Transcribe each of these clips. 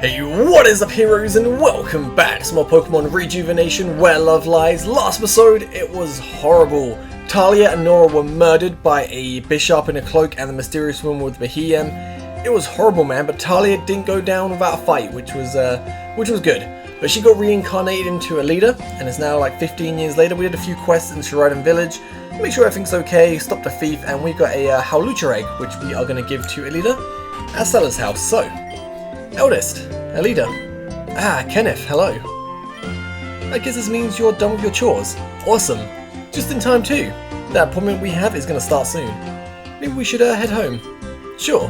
Hey, what is up, heroes, and welcome back to some more Pokemon Rejuvenation Where Love Lies. Last episode, it was horrible. Talia and Nora were murdered by a Bishop in a cloak and the mysterious woman with the Behem. It was horrible, man, but Talia didn't go down without a fight, which was good. But she got reincarnated into a leader, and is now like 15 years later. We did a few quests in Sheridan Village, make sure everything's okay, stopped a thief, and we got a Howlucha egg, which we are going to give to Alida at Stella's house. So, eldest, Alida. Ah, Kenneth, hello. I guess this means you're done with your chores. Awesome. Just in time too. That appointment we have is going to start soon. Maybe we should head home. Sure.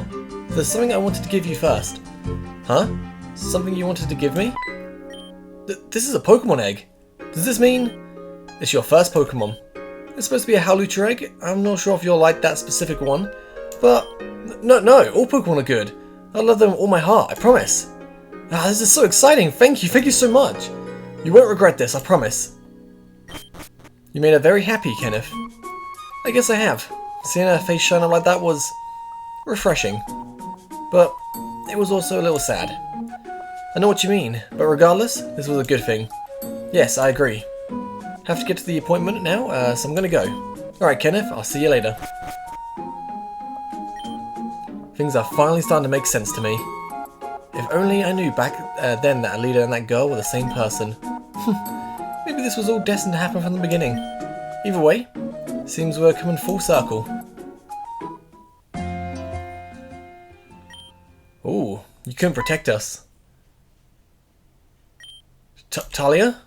There's something I wanted to give you first. Huh? Something you wanted to give me? This is a Pokemon egg. Does this mean it's your first Pokemon? It's supposed to be a Howlucha egg. I'm not sure if you'll like that specific one. But no, all Pokemon are good. I love them with all my heart, I promise. Ah, this is so exciting. Thank you so much. You won't regret this, I promise. You made her very happy, Kenneth. I guess I have. Seeing her face shine up like that was refreshing. But it was also a little sad. I know what you mean, but regardless, this was a good thing. Yes, I agree. Have to get to the appointment now, so I'm gonna go. Alright, Kenneth, I'll see you later. Things are finally starting to make sense to me. If only I knew back then that Alida and that girl were the same person. Maybe this was all destined to happen from the beginning. Either way, seems we're coming full circle. Ooh, you couldn't protect us. Talia?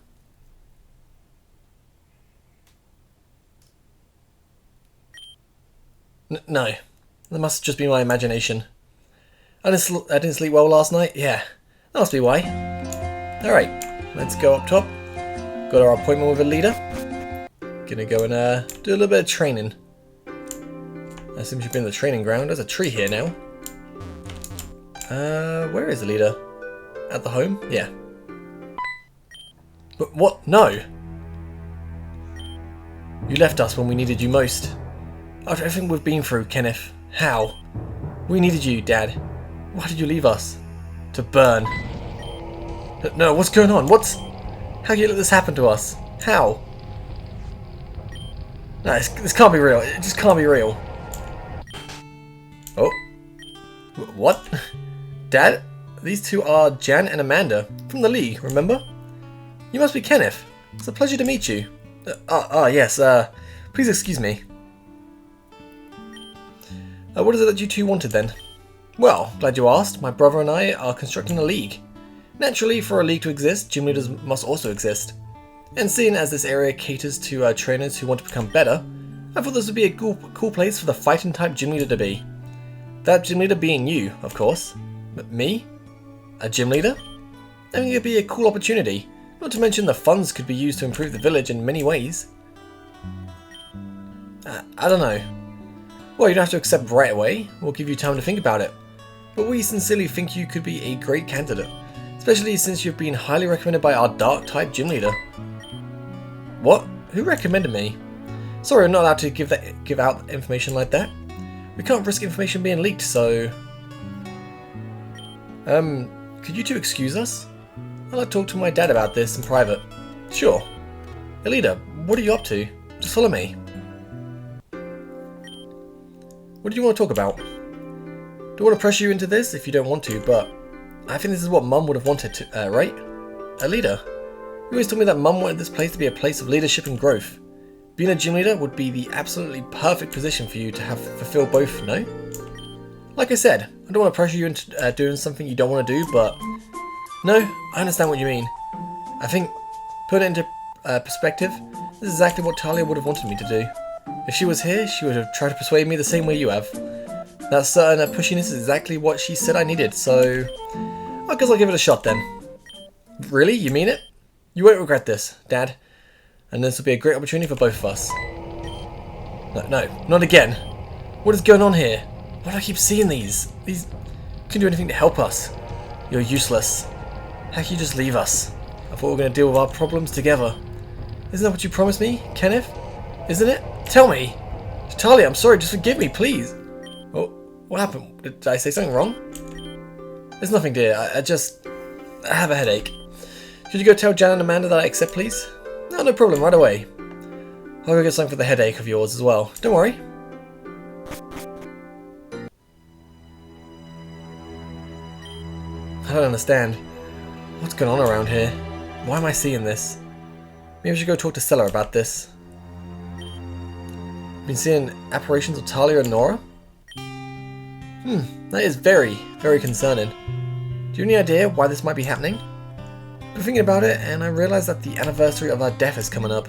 No, that must just be my imagination. I didn't sleep well last night? Yeah, that must be why. Alright, let's go up top. Got our appointment with a leader. Gonna go and do a little bit of training. I assume she'd be in the training ground. There's a tree here now. Where is the leader? At the home? Yeah. But what? No! You left us when we needed you most. After everything we've been through, Kenneth. How? We needed you, Dad. Why did you leave us? To burn. No, what's going on? How can you let this happen to us? How? No, this can't be real. It just can't be real. Oh. What? Dad? These two are Jan and Amanda. From the League, remember? You must be Kenneth. It's a pleasure to meet you. Yes, please excuse me. What is it that you two wanted then? Well, glad you asked. My brother and I are constructing a league. Naturally, for a league to exist, gym leaders must also exist. And seeing as this area caters to trainers who want to become better, I thought this would be a cool place for the fighting type gym leader to be. That gym leader being you, of course. Me? A gym leader? I think it'd be a cool opportunity. Not to mention the funds could be used to improve the village in many ways. I don't know. Well, you don't have to accept right away. We'll give you time to think about it. But we sincerely think you could be a great candidate. Especially since you've been highly recommended by our dark type gym leader. What? Who recommended me? Sorry, I'm not allowed to give out information like that. We can't risk information being leaked, so... could you two excuse us? I'd like to talk to my dad about this in private. Sure. Alida, what are you up to? Just follow me. What do you want to talk about? Don't want to pressure you into this if you don't want to, but I think this is what Mum would have wanted to, right? Alida, you always told me that Mum wanted this place to be a place of leadership and growth. Being a gym leader would be the absolutely perfect position for you to fulfill both, no? Like I said, I don't want to pressure you into doing something you don't want to do, but... No, I understand what you mean. I think, put it into perspective, this is exactly what Talia would have wanted me to do. If she was here, she would have tried to persuade me the same way you have. That certain pushiness is exactly what she said I needed, so... I guess I'll give it a shot then. Really? You mean it? You won't regret this, Dad. And this will be a great opportunity for both of us. No, not again. What is going on here? Why do I keep seeing these? These can't do anything to help us. You're useless. How can you just leave us? I thought we were going to deal with our problems together. Isn't that what you promised me, Kenneth? Isn't it? Tell me! Talia, I'm sorry, just forgive me, please! Oh, what happened? Did I say something wrong? There's nothing, dear. I just... I have a headache. Could you go tell Jan and Amanda that I accept, please? No, no problem, right away. I'll go get something for the headache of yours as well. Don't worry. I don't understand. What's going on around here? Why am I seeing this? Maybe I should go talk to Stella about this. Been seeing apparitions of Talia and Nora? That is very, very concerning. Do you have any idea why this might be happening? I've been thinking about it and I realised that the anniversary of our death is coming up.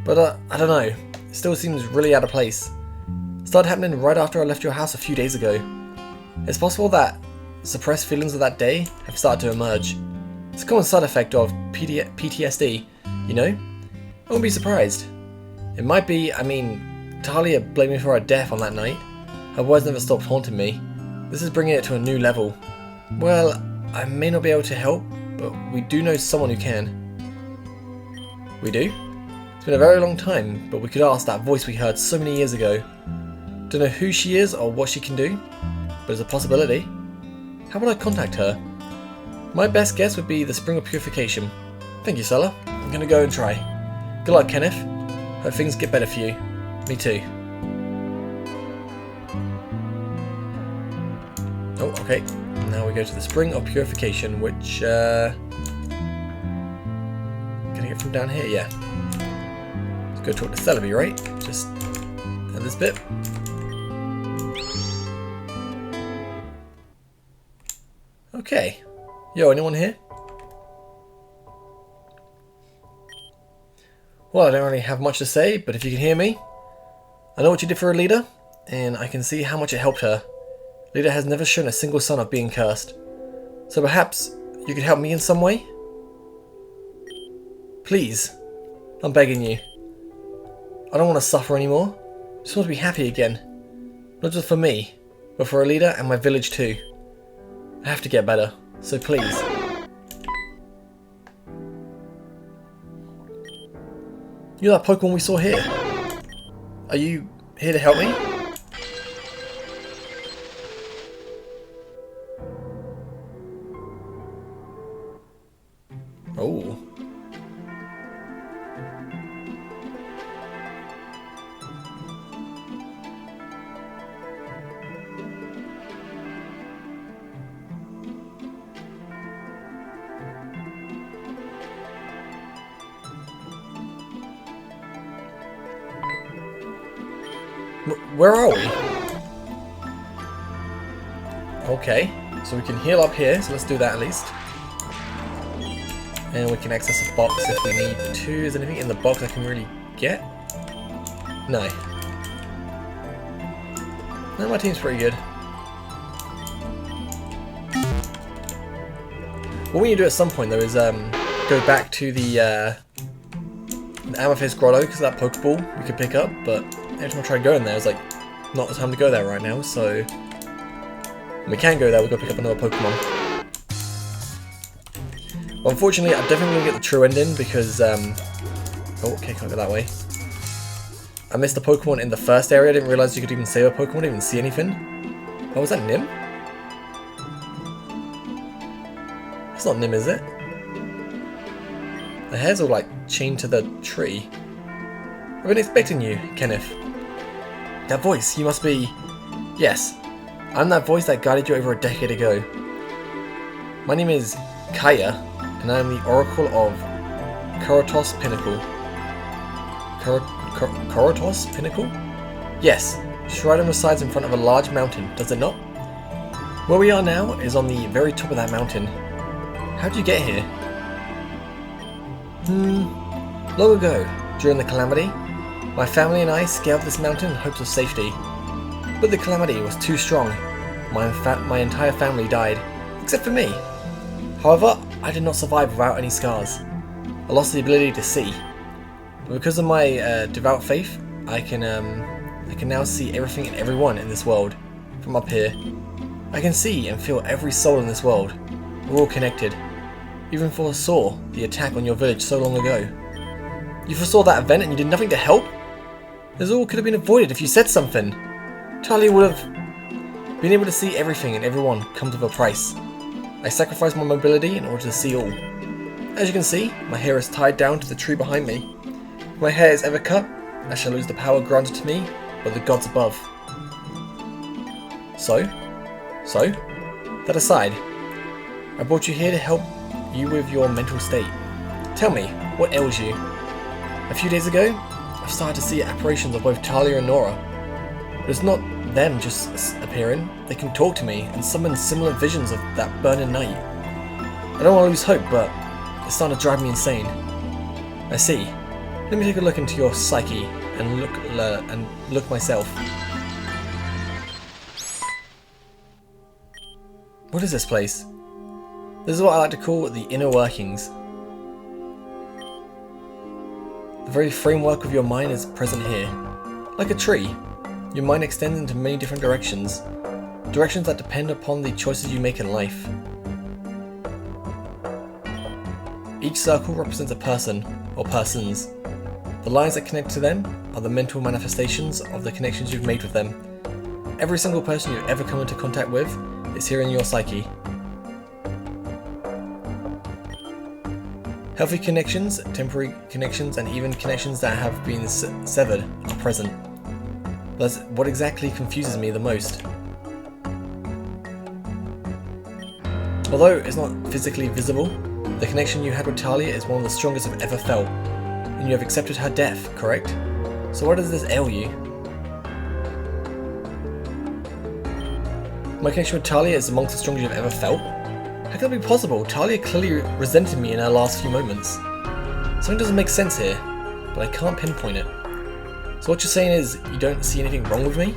But I don't know, it still seems really out of place. It started happening right after I left your house a few days ago. It's possible that suppressed feelings of that day have started to emerge. It's a common side effect of PTSD, you know? I wouldn't be surprised. It might be, Talia blamed me for her death on that night. Her words never stopped haunting me. This is bringing it to a new level. Well, I may not be able to help, but we do know someone who can. We do? It's been a very long time, but we could ask that voice we heard so many years ago. Don't know who she is or what she can do, but it's a possibility. How would I contact her? My best guess would be the Spring of Purification. Thank you, Stella. I'm gonna go and try. Good luck, Kenneth. Hope things get better for you. Me too. Oh, okay. Now we go to the Spring of Purification, which, can I get from down here? Yeah. Let's go talk to Celebi, right? Just at this bit. Okay. Yo, anyone here? Well, I don't really have much to say, but if you can hear me, I know what you did for Alita, and I can see how much it helped her. Alita has never shown a single sign of being cursed. So perhaps you could help me in some way? Please. I'm begging you. I don't want to suffer anymore. I just want to be happy again. Not just for me, but for Alita and my village too. I have to get better, so please. You're that Pokemon we saw here. Are you here to help me? Oh. Where are we? Okay, so we can heal up here, so let's do that at least. And we can access a box if we need to. Is there anything in the box I can really get? No. No, my team's pretty good. What we need to do at some point though is go back to the Amethyst Grotto because of that Pokeball we could pick up, but every time I try to go in there, it's like not the time to go there right now, so when we can go there, we'll go pick up another Pokemon. Well, unfortunately, I'm definitely going to get the true ending because, oh, okay, can't go that way. I missed the Pokemon in the first area, I didn't realise you could even save a Pokemon, didn't even see anything. Oh, was that Nim? That's not Nim, is it? The hair's all like chained to the tree. I've been expecting you, Kenneth. That voice, you must be... Yes, I'm that voice that guided you over a decade ago. My name is Kaya, and I am the Oracle of Korotos Pinnacle. Korotos Pinnacle? Yes, Shridon resides in front of a large mountain, does it not? Where we are now is on the very top of that mountain. How did you get here? Long ago, during the Calamity, my family and I scaled this mountain in hopes of safety. But the Calamity was too strong. My entire family died, except for me. However, I did not survive without any scars. I lost the ability to see. But because of my devout faith, I can now see everything and everyone in this world from up here. I can see and feel every soul in this world. We're all connected. Even foresaw the attack on your village so long ago. You foresaw that event and you did nothing to help? This all could have been avoided if you said something. Talia would have been able to see everything and everyone come to a price. I I sacrifice my mobility in order to see all. As you can see, my hair is tied down to the tree behind me. If my hair is ever cut, I shall lose the power granted to me by the gods above. So, that aside, I brought you here to help you with your mental state. Tell me, what ails you? A few days ago, I started to see apparitions of both Talia and Nora. But it's not them just appearing, they can talk to me and summon similar visions of that burning night. I don't want to lose hope, but it's starting to drive me insane. I see. Let me take a look into your psyche and look myself. What is this place? This is what I like to call the inner workings. The very framework of your mind is present here. Like a tree, your mind extends into many different directions. Directions that depend upon the choices you make in life. Each circle represents a person, or persons. The lines that connect to them are the mental manifestations of the connections you've made with them. Every single person you've ever come into contact with is here in your psyche. Healthy connections, temporary connections, and even connections that have been severed are present. That's what exactly confuses me the most. Although it's not physically visible, the connection you had with Talia is one of the strongest I've ever felt, and you have accepted her death, correct? So why does this ail you? My connection with Talia is amongst the strongest you've ever felt? How can that be possible? Talia clearly resented me in her last few moments. Something doesn't make sense here, but I can't pinpoint it. So what you're saying is, you don't see anything wrong with me?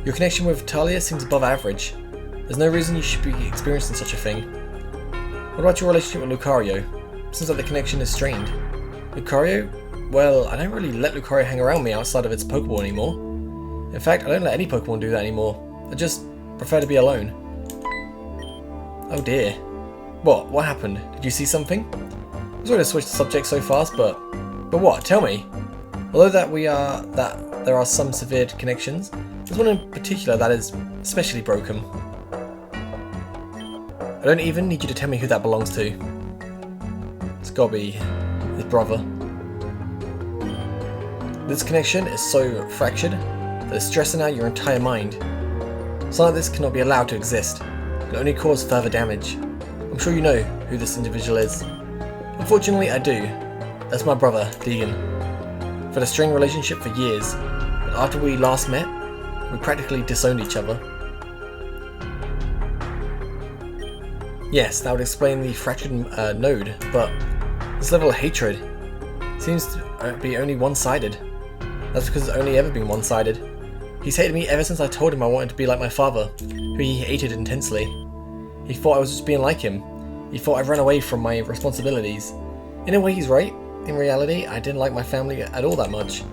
Your connection with Talia seems above average. There's no reason you should be experiencing such a thing. What about your relationship with Lucario? Seems like the connection is strained. Lucario? Well, I don't really let Lucario hang around me outside of its Pokeball anymore. In fact, I don't let any Pokemon do that anymore. I just prefer to be alone. Oh dear. What happened? Did you see something? I'm sorry to switch the subject so fast, but what? Tell me. Although there are some severe connections, there's one in particular that is especially broken. I don't even need you to tell me who that belongs to. It's gotta be his brother. This connection is so fractured that it's stressing out your entire mind. Something like this cannot be allowed to exist. It can only cause further damage. I'm sure you know who this individual is. Unfortunately, I do. That's my brother, Deegan. We've had a strained relationship for years, but after we last met, we practically disowned each other. Yes, that would explain the fractured node, but this level of hatred seems to be only one-sided. That's because it's only ever been one-sided. He's hated me ever since I told him I wanted to be like my father, who he hated intensely. He thought I was just being like him. He thought I ran away from my responsibilities. In a way, he's right. In reality, I didn't like my family at all that much.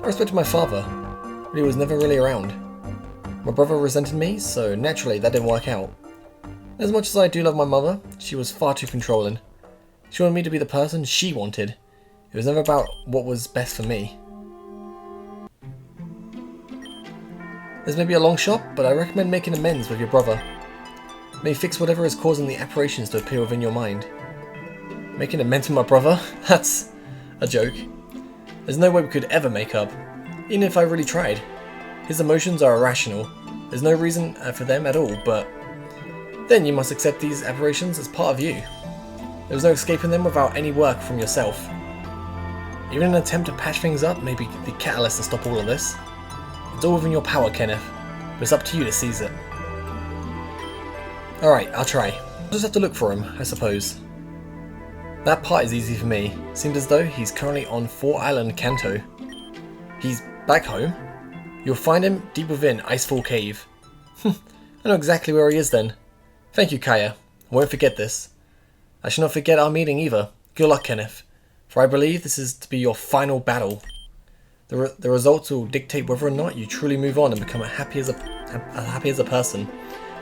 I respected my father, but he was never really around. My brother resented me, so naturally that didn't work out. As much as I do love my mother, she was far too controlling. She wanted me to be the person she wanted. It was never about what was best for me. This may be a long shot, but I recommend making amends with your brother. May fix whatever is causing the apparitions to appear within your mind. Making amends with my brother? That's a joke. There's no way we could ever make up, even if I really tried. His emotions are irrational. There's no reason for them at all, but then you must accept these aberrations as part of you. There's no escaping them without any work from yourself. Even an attempt to patch things up may be the catalyst to stop all of this. It's all within your power, Kenneth, but it's up to you to seize it. Alright, I'll try. I'll just have to look for him, I suppose. That part is easy for me. Seems as though he's currently on 4 Island, Kanto. He's back home? You'll find him deep within Icefall Cave. I know exactly where he is then. Thank you, Kaya. I won't forget this. I shall not forget our meeting either. Good luck, Kenneth, for I believe this is to be your final battle. The results will dictate whether or not you truly move on and become as happy as a person.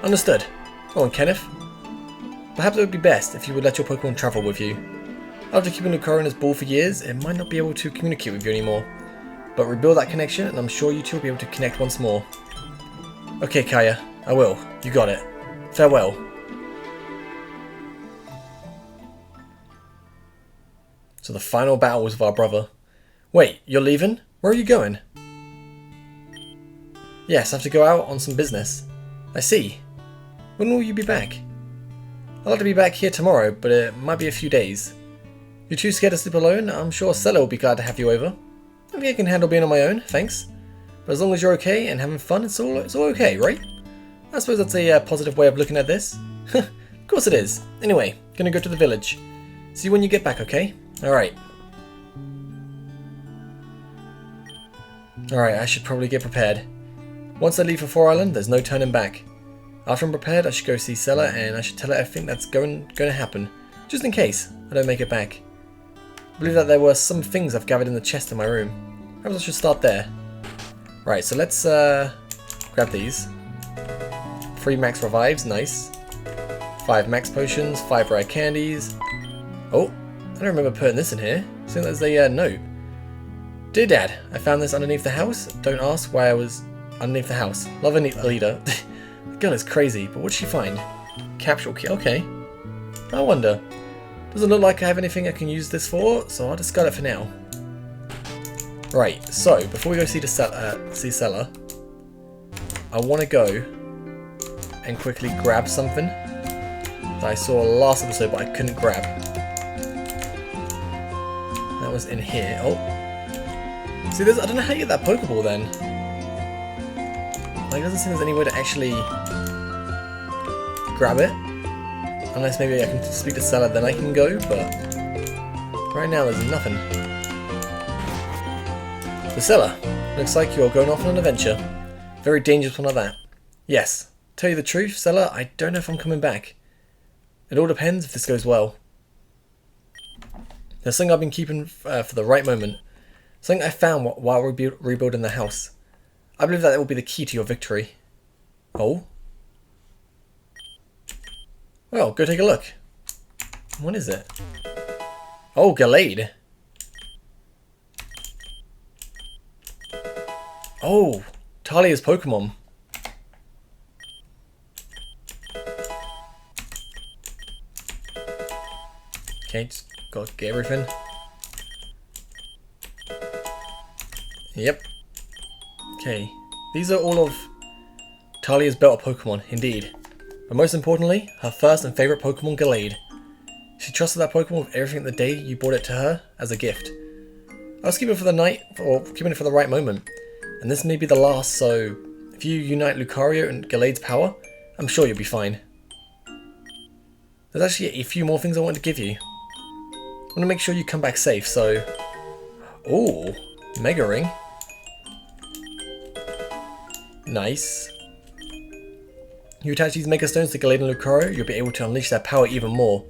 Understood. Go on, Kenneth. Perhaps it would be best if you would let your Pokemon travel with you. After keeping Lucario in his ball for years, it might not be able to communicate with you anymore. But rebuild that connection and I'm sure you two will be able to connect once more. Okay, Kaya, I will. You got it. Farewell. So the final battle was with our brother. Wait, you're leaving? Where are you going? Yes, I have to go out on some business. I see. When will you be back? I'd like to be back here tomorrow, but it might be a few days. You're too scared to sleep alone? I'm sure Stella will be glad to have you over. I think I can handle being on my own, thanks. But as long as you're okay and having fun, it's all okay, right? I suppose that's a positive way of looking at this. Of course it is. Anyway, gonna go to the village. See you when you get back, okay? Alright. Alright, I should probably get prepared. Once I leave for 4 Island, there's no turning back. After I'm prepared, I should go see Stella and I should tell her everything that's going to happen. Just in case I don't make it back. I believe that there were some things I've gathered in the chest in my room. Perhaps I should start there. Right, so let's grab these. 3 max revives, nice. 5 max potions, 5 rare candies. Oh, I don't remember putting this in here. So there's a note. Dear Dad, I found this underneath the house. Don't ask why I was underneath the house. Love Alita. The girl is crazy, but what'd she find? Capsule key, okay. I wonder. Doesn't look like I have anything I can use this for, so I'll discard it for now. Right, so before we go see Stella, I want to go and quickly grab something that I saw last episode but I couldn't grab. That was in here. Oh. See, I don't know how you get that Pokeball then. Like, it doesn't seem there's any way to actually grab it. Unless maybe I can speak to Stella, then I can go, but right now there's nothing. So Stella, looks like you're going off on an adventure. Very dangerous one like that. Yes. Tell you the truth, Stella, I don't know if I'm coming back. It all depends if this goes well. There's something I've been keeping for the right moment. Something I found while rebuilding the house. I believe that it will be the key to your victory. Oh? Well, go take a look. What is it? Oh, Gallade. Oh, Talia's Pokemon. Okay, just gotta get everything. Yep. Okay, these are all of Talia's better Pokemon, indeed. But most importantly, her first and favourite Pokemon, Gallade. She trusted that Pokemon with everything the day you brought it to her as a gift. I was keeping it for the night, or keeping it for the right moment. And this may be the last, so if you unite Lucario and Gallade's power, I'm sure you'll be fine. There's actually a few more things I want to give you. I want to make sure you come back safe, so... Ooh, Mega Ring. Nice. You attach these Mega Stones to Gallade and Lucario, you'll be able to unleash their power even more.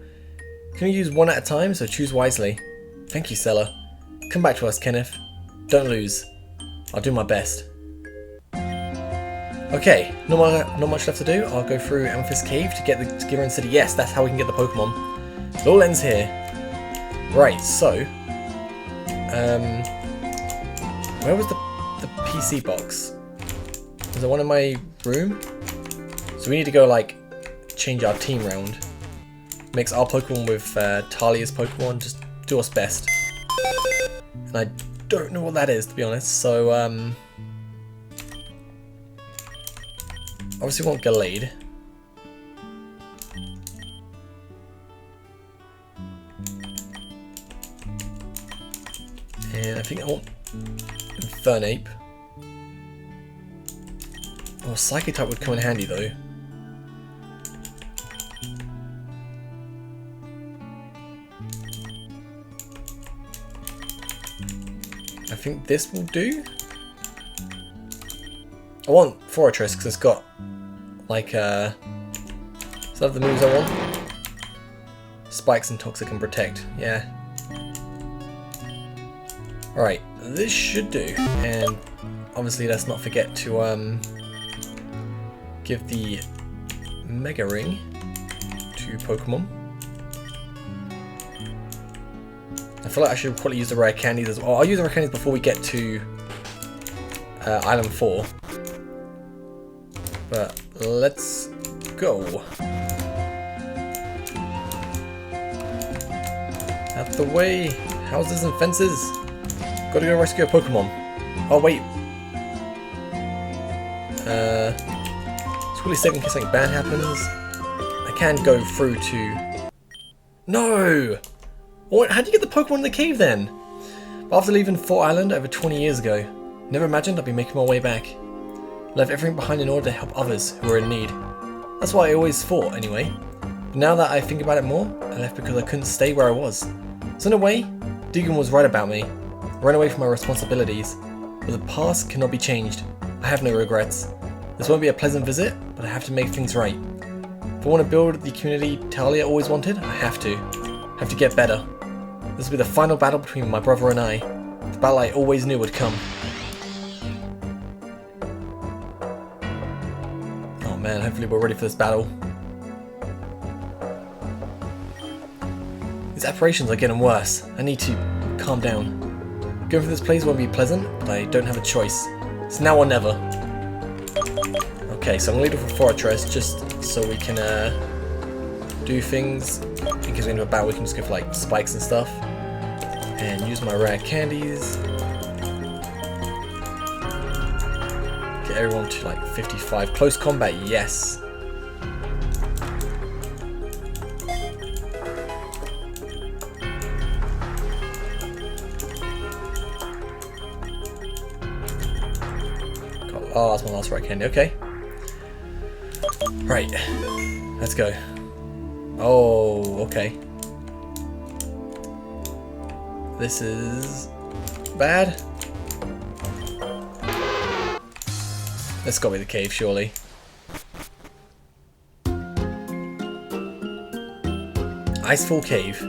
You can only use one at a time, so choose wisely. Thank you, Stella. Come back to us, Kenneth. Don't lose. I'll do my best. Okay, not much left to do. I'll go through Amethyst Cave to get the Giver City. Yes, that's how we can get the Pokemon. It all ends here. Right, so... where was the PC box? Was there one in my room? So we need to go, like, change our team round. Mix our Pokemon with Talia's Pokemon, just do us best. And I don't know what that is, to be honest, so, obviously we want Gallade. And I think I want Infernape. Oh, Psyche type would come in handy, though. I think this will do. I want Fortress because it's got like some of the moves I want. Spikes and Toxic and Protect, yeah. Alright, this should do. And obviously let's not forget to give the Mega Ring to Pokemon. I feel like I should probably use the rare candies as well. I'll use the rare candies before we get to Island 4. But let's go. Out the way. houses and fences. Gotta go rescue a Pokemon. Oh, wait. It's really safe in case something bad happens. I can go through to... No! What? How'd you get the Pokemon in the cave then? But after leaving Fort Island over 20 years ago, never imagined I'd be making my way back. Left everything behind in order to help others who were in need. That's what I always thought, anyway. But now that I think about it more, I left because I couldn't stay where I was. So in a way, Deegan was right about me. I ran away from my responsibilities. But the past cannot be changed. I have no regrets. This won't be a pleasant visit, but I have to make things right. If I want to build the community Talia always wanted, I have to. I have to get better. This will be the final battle between my brother and I. The battle I always knew would come. Oh man, hopefully we're ready for this battle. These apparitions are getting worse. I need to calm down. Going through this place won't be pleasant, but I don't have a choice. It's now or never. Okay, so I'm going to lead off a fortress just so we can do things. In case we end up a battle, we can just go for like spikes and stuff. And use my rare candies. Get everyone to like 55. Close combat, yes. Oh, that's my last rare candy, okay. Right, let's go. Oh, okay. This is bad. This gotta be the cave, surely. Icefall Cave.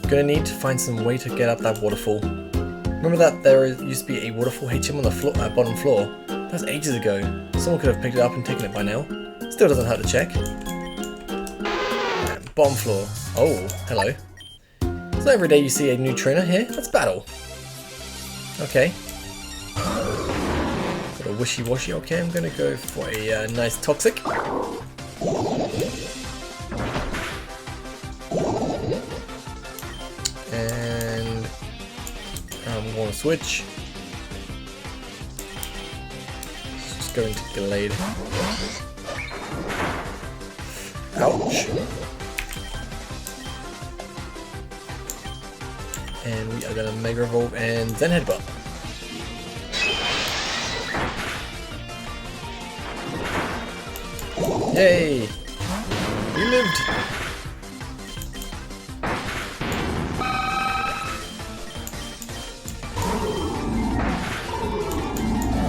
Gonna need to find some way to get up that waterfall. Remember that there used to be a waterfall HM on the floor, bottom floor? That was ages ago. Someone could have picked it up and taken it by now. Still doesn't hurt to check. Bottom floor. Oh, hello. It's not every day you see a new trainer here. Let's battle. Okay. Got a wishy-washy. Okay, I'm gonna go for a nice toxic. And I'm gonna switch. It's just going to Gallade. Ouch. And we are gonna Mega Evolve and Zen Headbutt. Yay! We lived!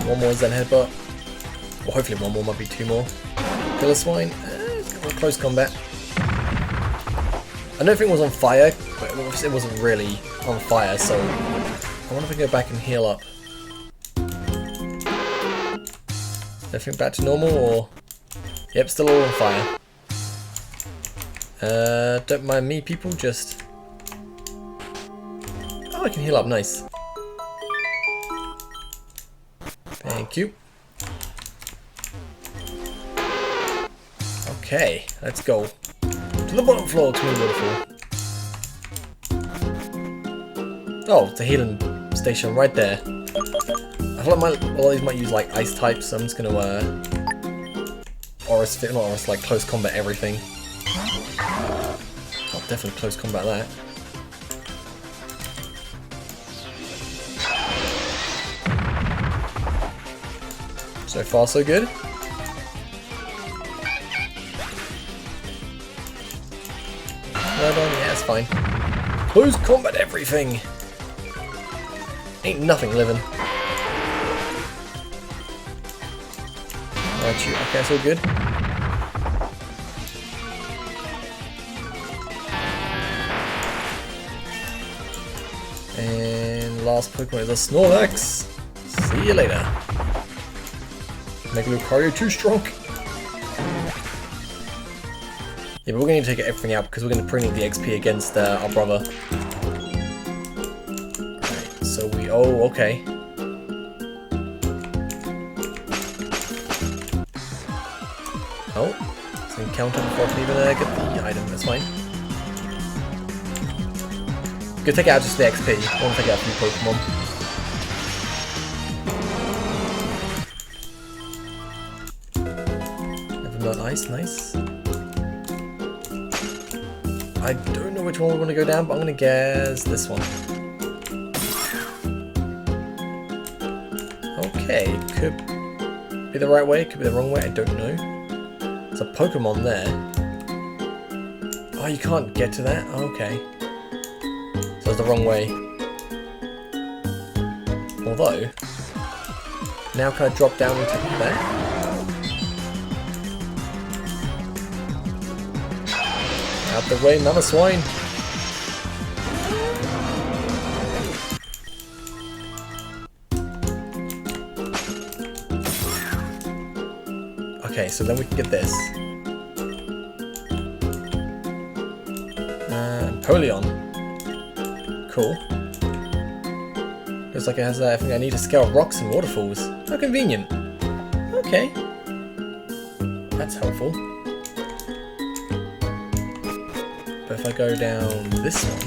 One more Zen Headbutt. Or hopefully one more, might be two more. Killer Swine. Close combat. I know everything was on fire, but it wasn't really on fire, so I wonder if I can go back and heal up. Everything back to normal, or... Yep, still all on fire. Don't mind me, people, just... Oh, I can heal up, nice. Thank you. Okay, let's go. To the bottom floor, to the waterfall. Oh, it's a healing station right there. I feel like a lot of these might use like ice types, so I'm just gonna Aurus, not Aurus, like close combat everything. I'll definitely close combat that. So far so good. Well done, yeah, it's fine. Close combat everything! Ain't nothing living. Right, you. Okay, that's all good. And last Pokemon is a Snorlax. See you later. Mega Lucario too strong. Yeah, but we're going to take everything out because we're going to pretty need the XP against our brother. Right, so we... Oh, okay. Oh, it's an encounter before I can even get the item, that's fine. Go take it out just for the XP. I want to take out a few Pokemon. Never ice, nice. I don't know which one we want to go down, but I'm going to guess this one. Okay, could be the right way, could be the wrong way, I don't know. There's a Pokemon there. Oh, you can't get to that? Oh, okay. So it's the wrong way. Although, now can I drop down and take it there? Out the way, another swine! Okay, so then we can get this. Empoleon. Cool. Looks like it has everything I need to scale rocks and waterfalls. How convenient. Okay. That's helpful. But if I go down this one...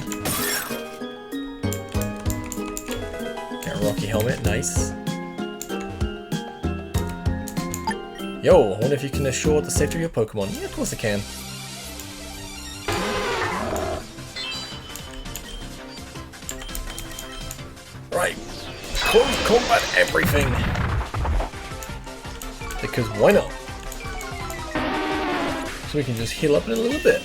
Get a rocky helmet, nice. Yo, I wonder if you can assure the safety of your Pokemon. Yeah, of course I can. Right, close combat everything. Because why not? So we can just heal up in a little bit.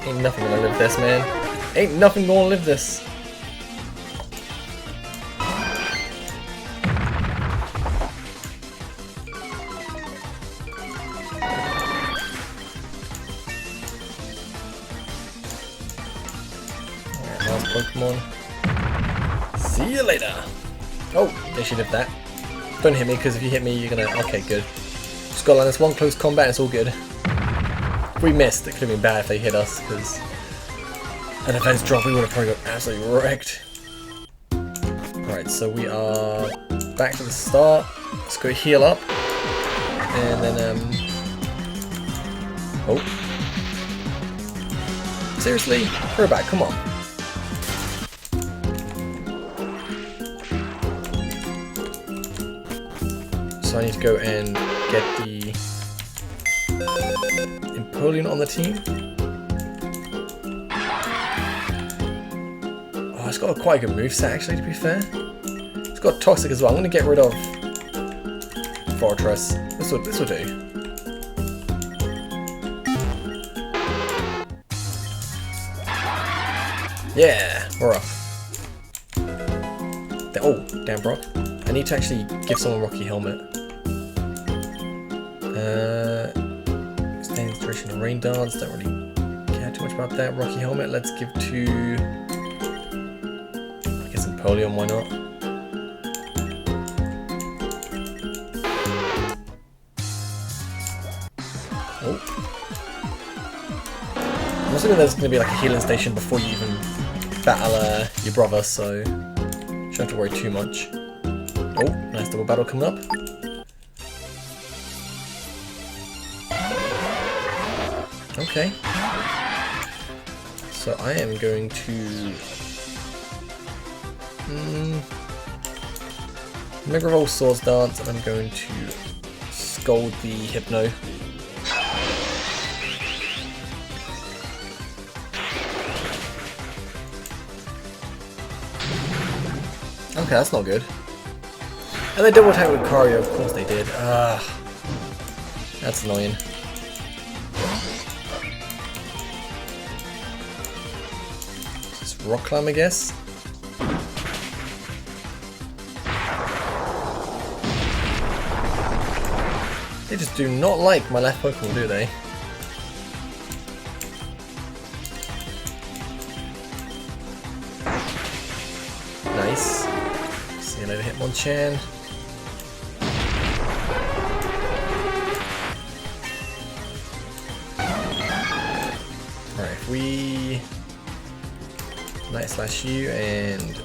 Ain't nothing gonna live this, man. Ain't nothing gonna live this. Alright, last Pokemon. See you later. Oh, they should hit that. Don't hit me, because if you hit me, you're gonna... Okay, good. Just got like this one close combat, it's all good. If we missed, it could have been bad if they hit us, because an defense drop, we would have probably got absolutely wrecked. Right, so we are back to the start. Let's go heal up. And then, oh. Seriously? Throw back, come on. So I need to go and get the Empoleon on the team. Oh, it's got quite a good moveset actually, to be fair. It's got Toxic as well. I'm going to get rid of Fortress. This will do. Yeah, we're up. Oh, damn Brock. I need to actually give someone Rocky Helmet. Extends duration of Rain Dance, don't really care too much about that. Rocky Helmet, let's give to... I guess Empoleon, why not? Oh. I'm assuming there's going to be like a healing station before you even battle your brother, so you don't have to worry too much. Oh, nice double battle coming up. Okay. So I am going to... Mega Roll Swords Dance, and I'm going to Scold the Hypno. Okay, that's not good. And they double attack with Cario, of course they did. That's annoying. Just Rock Climb, I guess. They just do not like my left Pokemon, do they? Nice. See you later, Hitmonchan. Right, if we Night Slash you and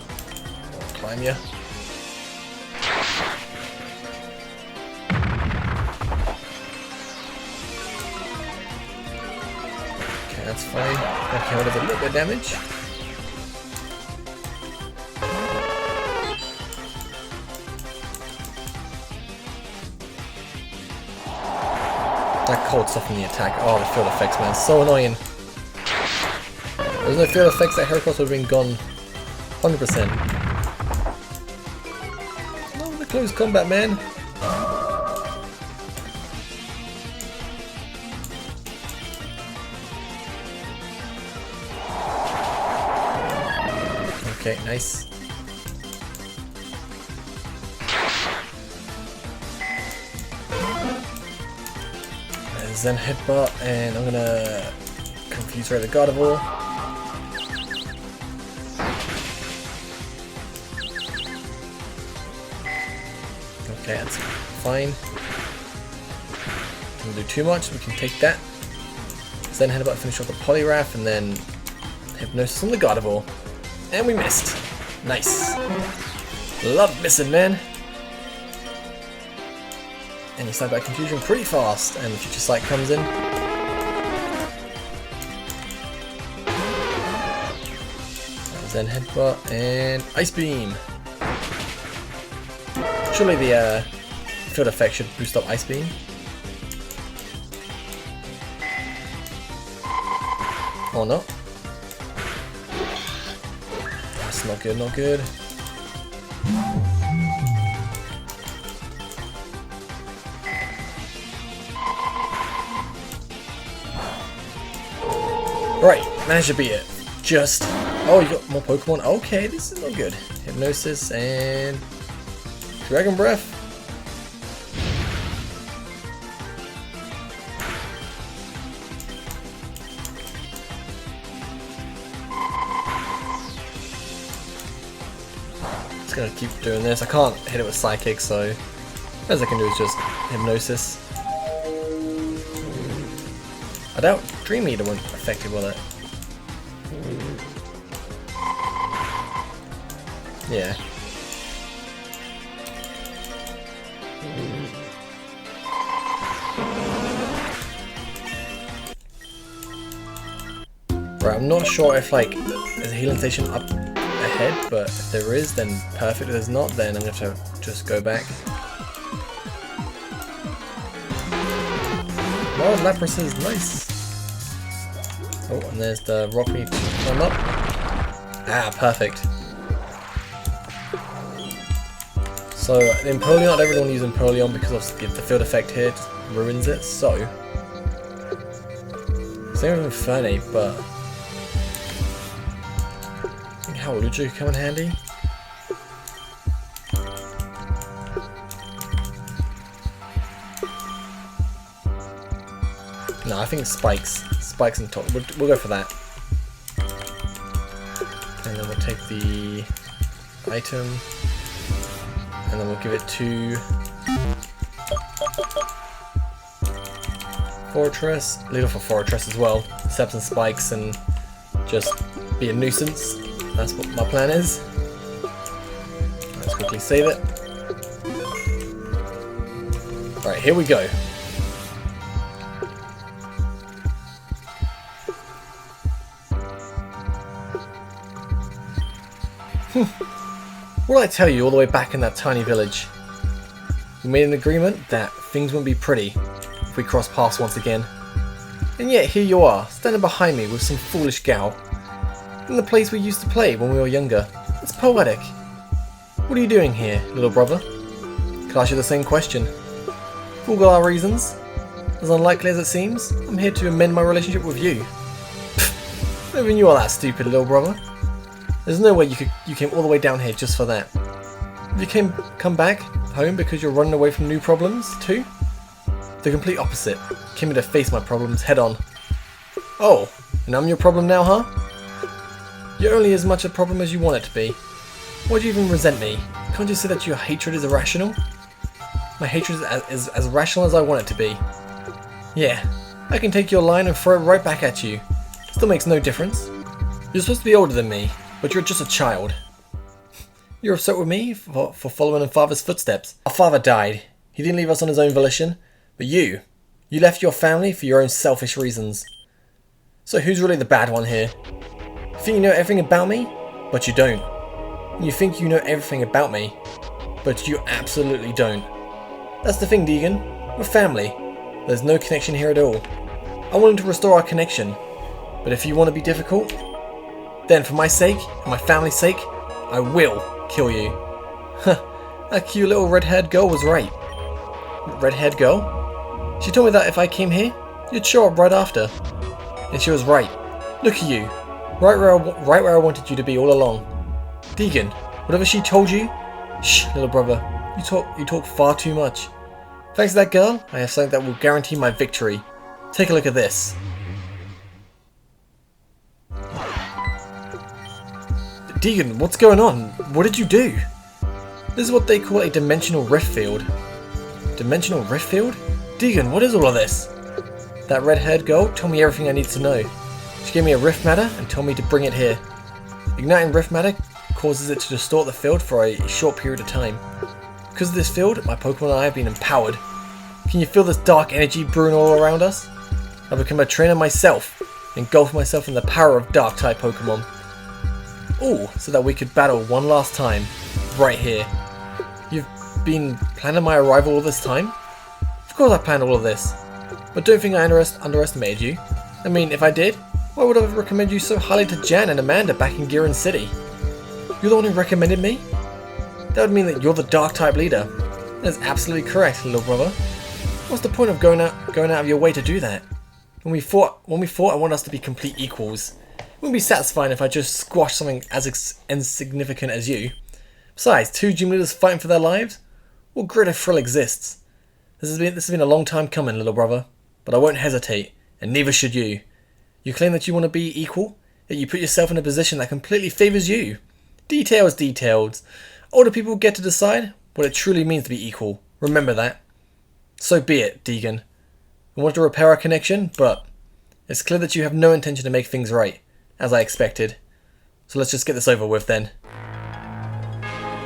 I'll climb you. Okay, that's fine. That came out with a little bit of damage. That cold stuff in the attack. Oh, the field effects, man. So annoying. There's no field effects, that Heracross would have been gone 100%. Oh, the close combat, man. Okay, nice. Zen headbutt, and I'm gonna confuse the Gardevoir. Okay, that's fine. Doesn't do too much, we can take that. Zen headbutt, finish off the Poliwrath, and then Hypnosis on the Gardevoir. And we missed. Nice. Love missing, man. And you start that confusion pretty fast, and the Future Sight comes in. Zen headbutt and Ice Beam. Surely the field effect should boost up Ice Beam. Or not. That's not good, not good. Right, managed to beat it. Just... Oh, you got more Pokemon? Okay, this is not good. Hypnosis and... Dragon Breath. Just gonna keep doing this. I can't hit it with Psychic, so... Best I can do is just Hypnosis. I doubt Dream Eater won't affect it, will it? Yeah. Right, I'm not sure if like there's a healing station up ahead, but if there is, then perfect. If there's not, then I'm gonna have to just go back. Oh, Lapras is nice. Oh, and there's the rock we need to climb up. Ah, perfect. So, the Empoleon, I don't really want to use Empoleon because obviously the field effect here just ruins it, so... Same with Infernape, but... I think Howlucha could come in handy. No, I think Spikes. Spikes and top. We'll go for that. And then we'll take the item. And then we'll give it to Fortress. Leave it for Fortress as well. Steps and Spikes and just be a nuisance. That's what my plan is. Let's quickly save it. Right, here we go. What did I tell you all the way back in that tiny village? We made an agreement that things wouldn't be pretty if we crossed paths once again. And yet here you are, standing behind me with some foolish gal. In the place we used to play when we were younger. It's poetic. What are you doing here, little brother? Could I ask you the same question? For all our reasons, as unlikely as it seems, I'm here to amend my relationship with you. Pfft, not even you are that stupid, little brother. There's no way you came all the way down here just for that. You come back home because you're running away from new problems too? The complete opposite. Came here to face my problems head on. Oh, and I'm your problem now, huh? You're only as much a problem as you want it to be. Why do you even resent me? Can't you see that your hatred is irrational? My hatred is as rational as I want it to be. Yeah, I can take your line and throw it right back at you. Still makes no difference. You're supposed to be older than me, but you're just a child. You're upset with me for following in Father's footsteps. Our father died. He didn't leave us on his own volition. But you left your family for your own selfish reasons. So who's really the bad one here? You think you know everything about me? But you don't. You think you know everything about me? But you absolutely don't. That's the thing, Deegan. We're family. There's no connection here at all. I wanted to restore our connection. But if you want to be difficult, then for my sake and my family's sake, I will kill you. Huh, that cute little red-haired girl was right. Red-haired girl? She told me that if I came here, you'd show up right after. And she was right. Look at you. Right where I wanted you to be all along. Deegan, whatever she told you? Shh, little brother. You talk far too much. Thanks to that girl, I have something that will guarantee my victory. Take a look at this. Deegan, what's going on? What did you do? This is what they call a dimensional rift field. Dimensional rift field? Deegan, what is all of this? That red-haired girl told me everything I need to know. She gave me a rift matter and told me to bring it here. Igniting rift matter causes it to distort the field for a short period of time. Because of this field, my Pokemon and I have been empowered. Can you feel this dark energy brewing all around us? I've become a trainer myself, engulfed myself in the power of Dark-type Pokemon. All so that we could battle one last time, right here. You've been planning my arrival all this time? Of course I planned all of this, but don't think I underestimated you. I mean, if I did, why would I have recommended you so highly to Jan and Amanda back in Giron City? You're the one who recommended me? That would mean that you're the Dark-type leader. That's absolutely correct, little brother. What's the point of going out of your way to do that? When we fought, I want us to be complete equals. It wouldn't be satisfying if I just squashed something as insignificant as you. Besides, two gym leaders fighting for their lives? What greater thrill exists? This has been a long time coming, little brother, but I won't hesitate, and neither should you. You claim that you want to be equal, yet you put yourself in a position that completely favours you. Details. Older people get to decide what it truly means to be equal. Remember that. So be it, Deegan. I want to repair our connection, but it's clear that you have no intention to make things right, as I expected. So let's just get this over with then.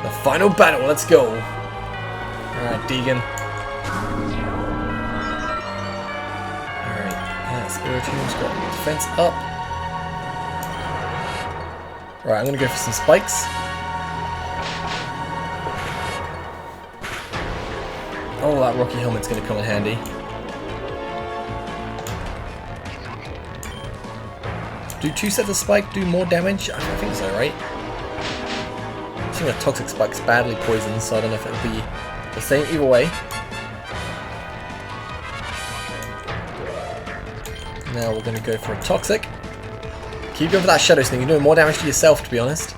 The final battle, let's go. Alright, Deegan. Alright, Spiritoon's got defense up. Alright, I'm going to go for some spikes. Oh, that rocky helmet's going to come in handy. Do 2 sets of spike do more damage? I think so, right? I think a toxic spike's badly poisoned, so I don't know if it would be the same either way. Now we're going to go for a toxic. Keep going for that shadow sting. You're doing more damage to yourself, to be honest.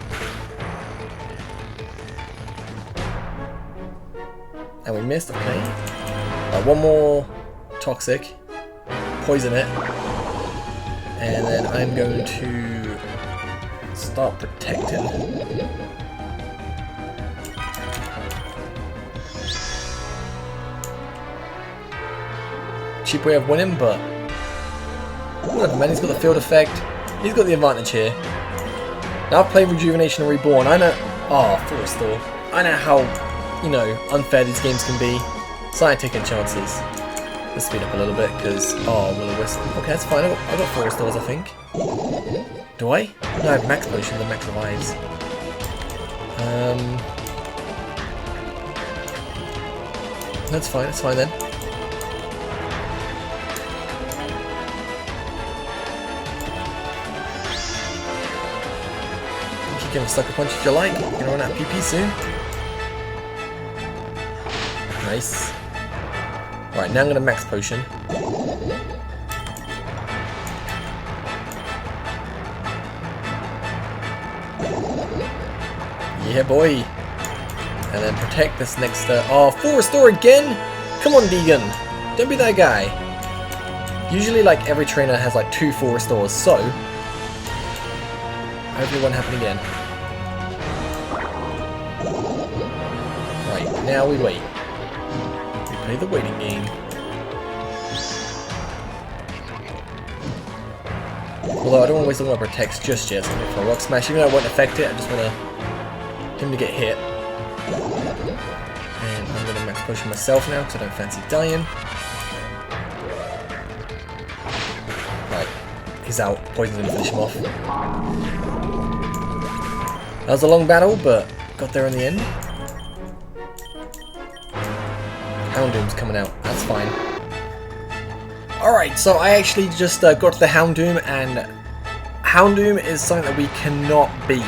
And we missed, okay. One more toxic. Poison it. And then I'm going to start protecting. Cheap way of winning, but whatever, man. He's got the field effect. He's got the advantage here. Now I've played Rejuvenation and Reborn. I know. Oh, full restore. I know how, unfair these games can be. So I'm taking chances. Let's speed up a little bit because Will-O-Wisp. Okay, that's fine. I got 4 restores, I think. Do I? No, I have max potion and max revives. That's fine. That's fine then. You can give him a sucker punch if you like. You're gonna run out of PP soon. Nice. Right, now I'm gonna max potion. Yeah, boy. And then protect this next. Full restore again? Come on, Deegan. Don't be that guy. Usually, like, every trainer has like 2 full restores, so hopefully it won't happen again. Right, now we wait. We play the waiting game. Although I don't want to waste all my protects just yet, so I'm going for a rock smash. Even though it won't affect it, I just want him to get hit. And I'm going to max potion myself now because I don't fancy dying. Right, He's out. Poison's gonna finish him off. That was a long battle, but got there in the end. Houndoom's coming out. That's fine. Alright, so I actually just got to the Houndoom, and Houndoom is something that we cannot beat,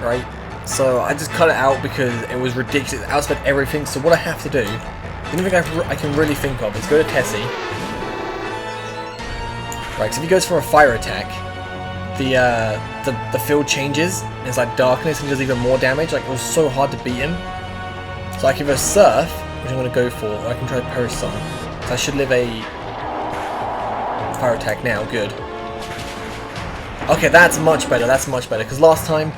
right? So I just cut it out because it was ridiculous. It outspent everything. So what I have to do, the only thing I can really think of is go to Tessie. Right, so if he goes for a fire attack, the field changes. And it's like darkness and does even more damage. Like, it was so hard to beat him. So I can either Surf, which I'm going to go for, or I can try Perish Song. So I should live a fire attack now. Good. Okay, that's much better. That's much better. Because last time,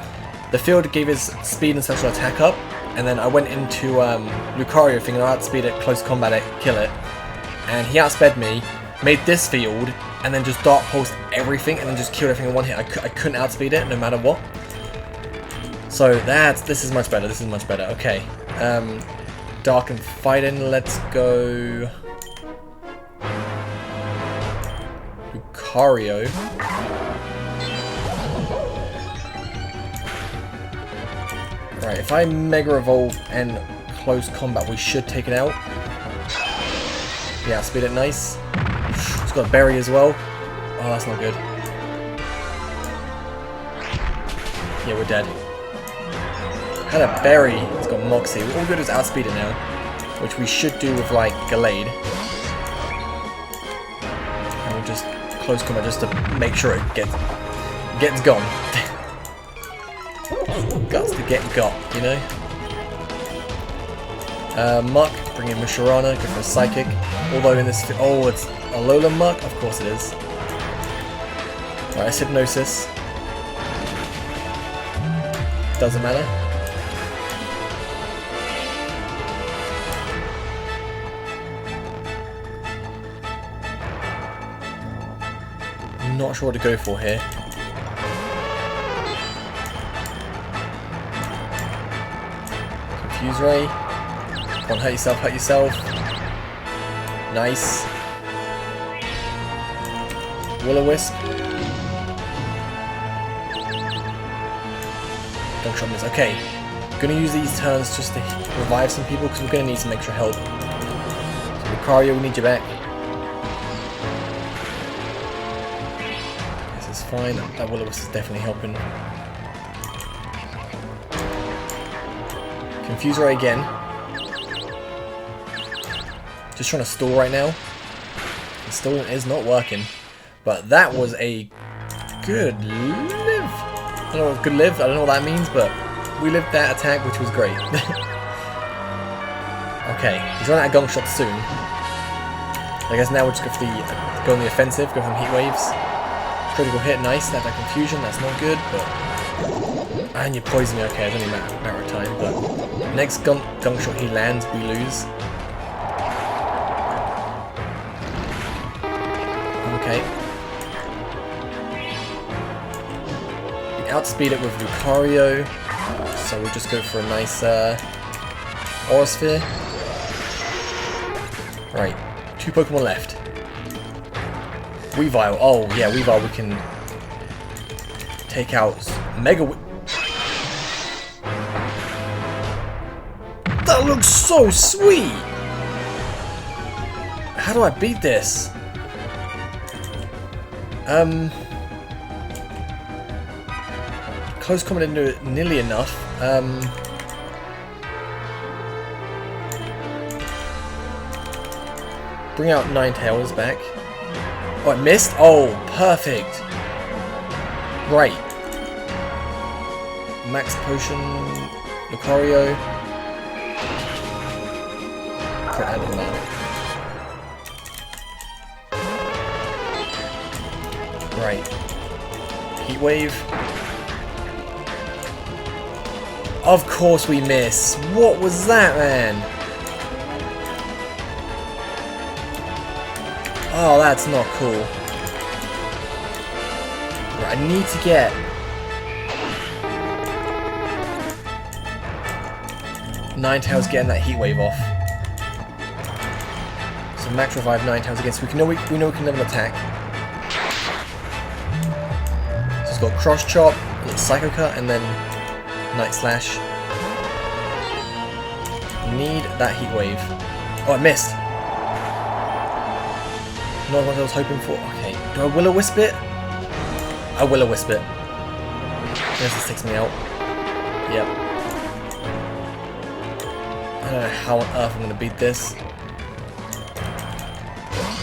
the field gave his speed and special attack up, and then I went into Lucario thinking I outspeed it, close combat it, kill it, and he outsped me, made this field, and then just Dark Pulse everything, and then just killed everything in one hit. I couldn't outspeed it no matter what. So this is much better. This is much better. Okay, Dark and Fighting. Let's go Lucario. Right, if I Mega Evolve and close combat, we should take it out. Yeah, speed it nice. It's got a berry as well. Oh, that's not good. Yeah, we're dead. Had a berry. It's got Moxie. All good is outspeed it now, which we should do with like Gallade. And we'll just close combat just to make sure it gets gone. Guts to get got, you know? Muck, bring in Musharana, go for a Psychic. Although in this... Oh, it's a Alola Muck? Of course it is. Alright, it's Hypnosis. Doesn't matter. I'm not sure what to go for here. Fuse Ray. Come on, hurt yourself, hurt yourself. Nice. Will-O-Wisp. Don't shot miss. Okay. Gonna use these turns just to revive some people because we're gonna need some extra help. So Lucario, we need you back. This is fine. That Will-O-Wisp is definitely helping. Confuse Ray again. Just trying to stall right now. The stalling is not working. But that was a good live. I don't know what good live, I don't know what that means, but we lived that attack, which was great. Okay, he's running out of gong shots soon. I guess now we'll just go for go on the offensive, go for some heat waves. Critical hit, nice. That confusion, that's not good, but. And you poison me, okay, it's only a matter of time, but next gong shot he lands, we lose. Okay. We outspeed it with Lucario, so we'll just go for a nice Aura Sphere. Right, 2 Pokemon left. Weavile, oh yeah, Weavile we can take out Mega. That looks so sweet! How do I beat this? Close combat didn't do it nearly enough. Bring out Ninetales back. Oh, I missed? Oh, perfect! Right. Max Potion, Lucario. Right. Heat Wave. Of course we miss. What was that, man? Oh, that's not cool. Right, I need to get... Ninetales getting that Heat Wave off. So max revive Ninetales again, so we know we can level attack. got Cross Chop, Psycho Cut, and then Night Slash. Need that Heat Wave. Oh, I missed! Not what I was hoping for. Okay, do I Will-O-Wisp it? I Will-O-Wisp it. Yes, this takes me out. Yep. I don't know how on earth I'm going to beat this.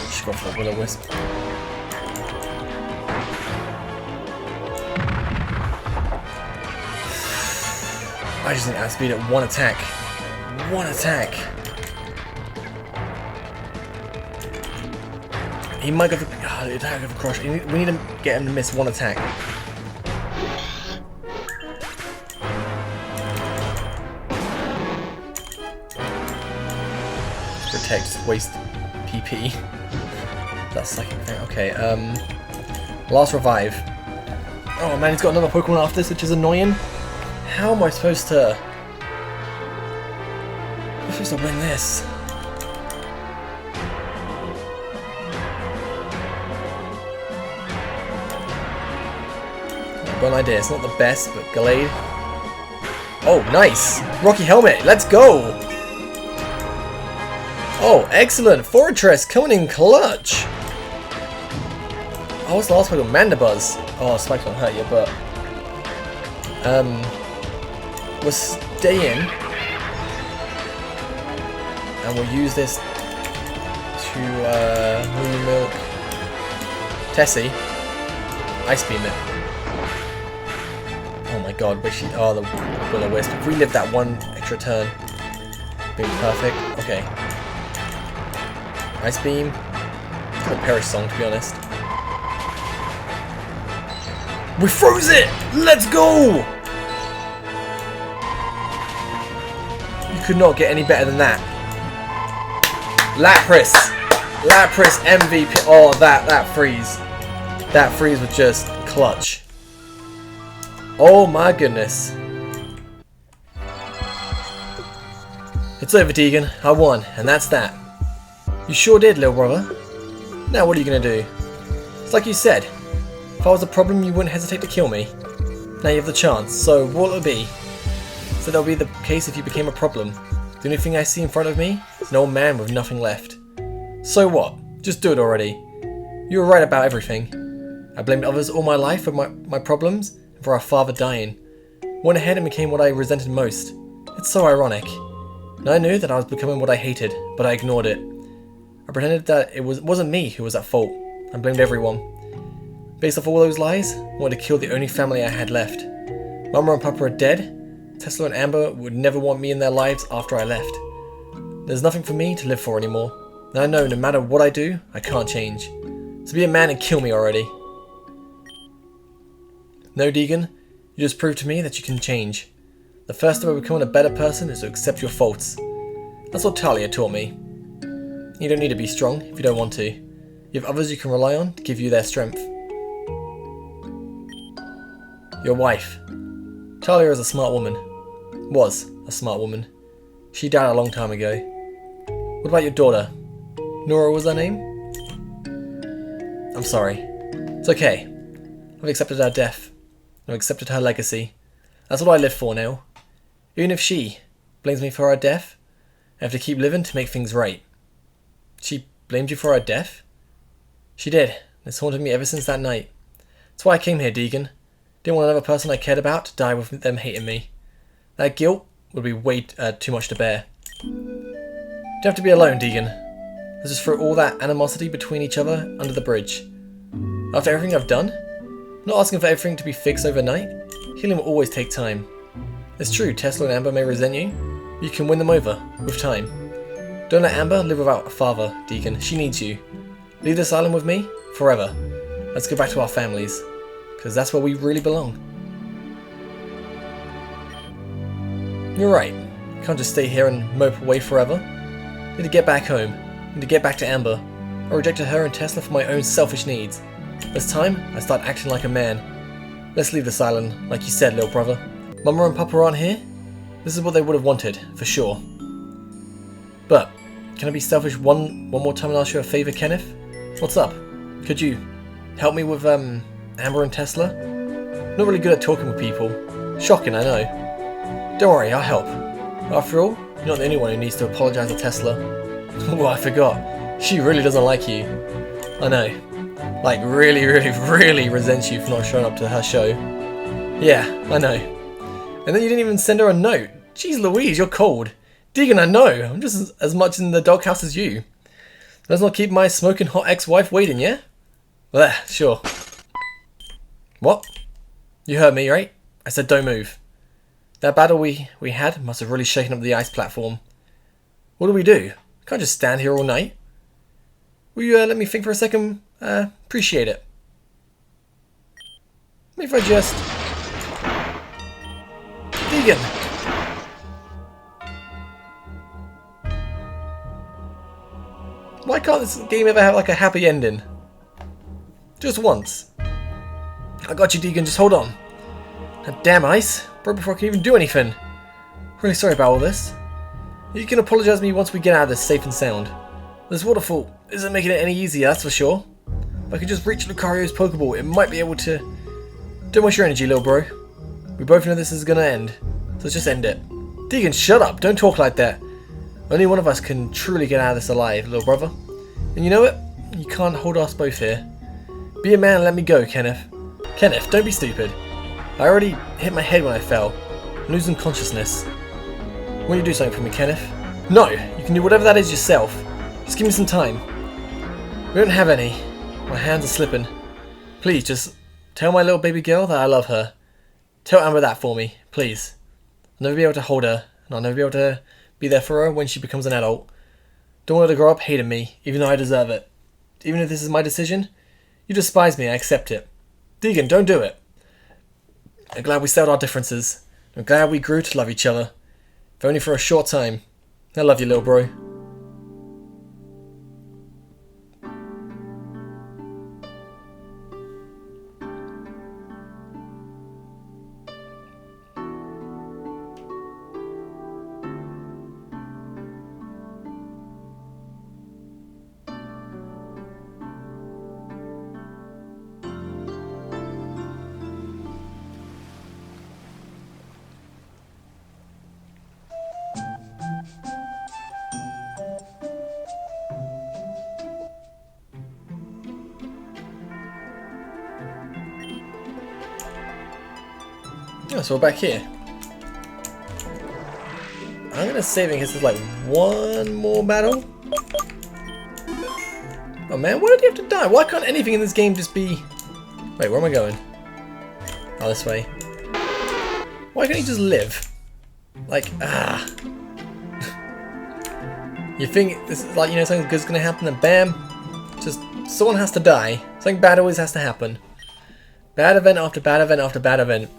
Just go for the Will-O-Wisp. I just need to outspeed it. One attack. One attack. He might go for the attack of Crush. We need to get him to miss one attack. Protect, just waste PP. That's psychic thing. Okay, last revive. Oh man, he's got another Pokemon after this, which is annoying. How am I supposed to... I'm supposed to win this? I've got an idea. It's not the best, but Gallade. Oh, nice! Rocky Helmet, let's go! Oh, excellent! Fortress coming in clutch! Oh, what's the last Pokemon? Mandibuzz. Oh, Spike won't hurt you, but... we'll stay in. And we'll use this to, Moon Milk Tessie. Ice Beam it. Oh my god, wish he... Oh, the Will-O-Wisp. If we live that one extra turn, be perfect. Okay. Ice Beam. It's a Perish song, to be honest. We froze it! Let's go! You could not get any better than that. Lapras! Lapras MVP. Oh, that freeze. That freeze was just clutch. Oh my goodness. It's over, Deegan. I won, and that's that. You sure did, little brother. Now what are you gonna do? It's like you said. If I was a problem, you wouldn't hesitate to kill me. Now you have the chance, so what will it be? So that'll be the case if you became a problem. The only thing I see in front of me is an old man with nothing left. So what? Just do it already. You were right about everything. I blamed others all my life for my problems and for our father dying. Went ahead and became what I resented most. It's so ironic. And I knew that I was becoming what I hated, but I ignored it. I pretended that it wasn't me who was at fault. I blamed everyone. Based off all those lies, I wanted to kill the only family I had left. Mama and Papa are dead. Tesla and Amber would never want me in their lives after I left. There's nothing for me to live for anymore. And I know no matter what I do, I can't change. So be a man and kill me already. No, Deegan, you just proved to me that you can change. The first step of becoming a better person is to accept your faults. That's what Talia taught me. You don't need to be strong if you don't want to. You have others you can rely on to give you their strength. Your wife. Talia is a smart woman. Was a smart woman. She died a long time ago. What about your daughter? Nora was her name? I'm sorry. It's okay. I've accepted her death. I've accepted her legacy. That's what I live for now. Even if she blames me for her death, I have to keep living to make things right. She blamed you for her death? She did. It's haunted me ever since that night. That's why I came here, Deegan. Didn't want another person I cared about to die with them hating me. That guilt would be way too much to bear. Don't have to be alone, Deegan. Let's just throw all that animosity between each other under the bridge. After everything I've done, I'm not asking for everything to be fixed overnight. Healing will always take time. It's true, Tesla and Amber may resent you, but you can win them over with time. Don't let Amber live without a father, Deegan. She needs you. Leave this island with me forever. Let's go back to our families, because that's where we really belong. You're right. Can't just stay here and mope away forever. Need to get back home. Need to get back to Amber. I rejected her and Tesla for my own selfish needs. It's time I start acting like a man. Let's leave this island, like you said, little brother. Mama and Papa aren't here? This is what they would have wanted, for sure. But, can I be selfish one more time and ask you a favour, Kenneth? What's up? Could you help me with, Amber and Tesla? Not really good at talking with people. Shocking, I know. Don't worry, I'll help. After all, you're not the only one who needs to apologise to Tesla. Oh, I forgot. She really doesn't like you. I know. Like, really, really, really resents you for not showing up to her show. Yeah, I know. And then you didn't even send her a note. Jeez Louise, you're cold. Deegan, I know. I'm just as much in the doghouse as you. Let's not keep my smoking hot ex-wife waiting, yeah? Well, sure. What? You heard me, right? I said don't move. That battle we had must have really shaken up the ice platform. What do we do? Can't just stand here all night. Will you let me think for a second? Appreciate it. Maybe if I just... Deegan! Why can't this game ever have like a happy ending? Just once. I got you, Deegan, just hold on. That damn ice broke before I could even do anything. Really sorry about all this. You can apologise to me once we get out of this safe and sound. This waterfall isn't making it any easier, that's for sure. If I could just reach Lucario's Pokeball, it might be able to... Don't waste your energy, little bro. We both know this is gonna end, so let's just end it. Deegan, shut up! Don't talk like that. Only one of us can truly get out of this alive, little brother. And you know what? You can't hold us both here. Be a man and let me go, Kenneth. Kenneth, don't be stupid. I already hit my head when I fell. I'm losing consciousness. Will you do something for me, Kenneth? No, you can do whatever that is yourself. Just give me some time. We don't have any. My hands are slipping. Please, just tell my little baby girl that I love her. Tell Amber that for me, please. I'll never be able to hold her, and I'll never be able to be there for her when she becomes an adult. Don't want her to grow up hating me, even though I deserve it. Even if this is my decision, you despise me, I accept it. Deegan, don't do it. I'm glad we settled our differences. I'm glad we grew to love each other. If only for a short time. I love you, little bro. Oh, so we're back here. I'm gonna save in case there's like one more battle. Oh man, why did you have to die? Why can't anything in this game just be... Wait, where am I going? Oh, this way. Why can't he just live? Like, You think this is like, you know, something good's gonna happen and bam, just someone has to die. Something bad always has to happen. Bad event after bad event after bad event.